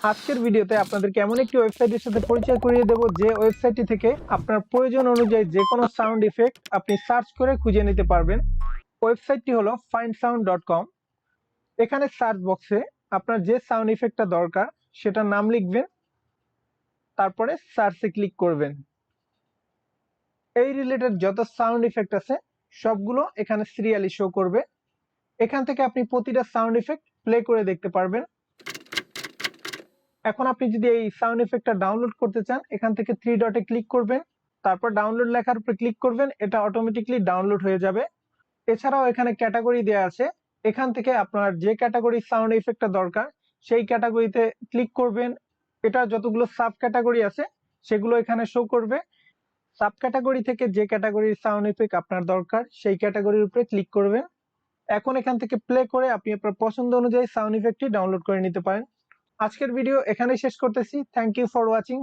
আজকের ভিডিওতে আপনাদেরকে এমন একটি ওয়েবসাইটের সাথে পরিচয় করিয়ে দেব যে ওয়েবসাইটটি থেকে আপনার প্রয়োজন অনুযায়ী যে কোনো সাউন্ড ইফেক্ট আপনি সার্চ করে খুঁজে নিতে পারবেন। ওয়েবসাইটটি হলো findsound.com। এখানে সার্চ বক্সে আপনার যে সাউন্ড ইফেক্টটা দরকার সেটার নাম লিখবেন, তারপরে সার্চে ক্লিক করবেন। এই রিলেটেড যত সাউন্ড ইফেক্ট আছে সবগুলো এখানে সিরিয়ালি শো করবে। এখান থেকে আপনি প্রতিটা সাউন্ড ইফেক্ট প্লে করে দেখতে পারবেন। এখন আপনি যদি এই সাউন্ড ইফেক্টটা ডাউনলোড করতে চান, এখান থেকে থ্রি ডটে ক্লিক করবেন, তারপর ডাউনলোড লেখার উপরে ক্লিক করবেন, এটা অটোমেটিকলি ডাউনলোড হয়ে যাবে। এছাড়াও এখানে ক্যাটাগরি দেওয়া আছে, এখান থেকে আপনার যে ক্যাটাগরি সাউন্ড ইফেক্টটা দরকার সেই ক্যাটাগরিতে ক্লিক করবেন। এটা যতগুলো সাব ক্যাটাগরি আছে সেগুলো এখানে শো করবে। সাব ক্যাটাগরি থেকে যে ক্যাটাগরির সাউন্ড ইফেক্ট আপনার দরকার সেই ক্যাটাগরির উপরে ক্লিক করবেন। এখন এখান থেকে প্লে করে আপনি আপনার পছন্দ অনুযায়ী সাউন্ড ইফেক্টটি ডাউনলোড করে নিতে পারেন। আজকের ভিডিও এখানেই শেষ করতেছি। Thank you for watching.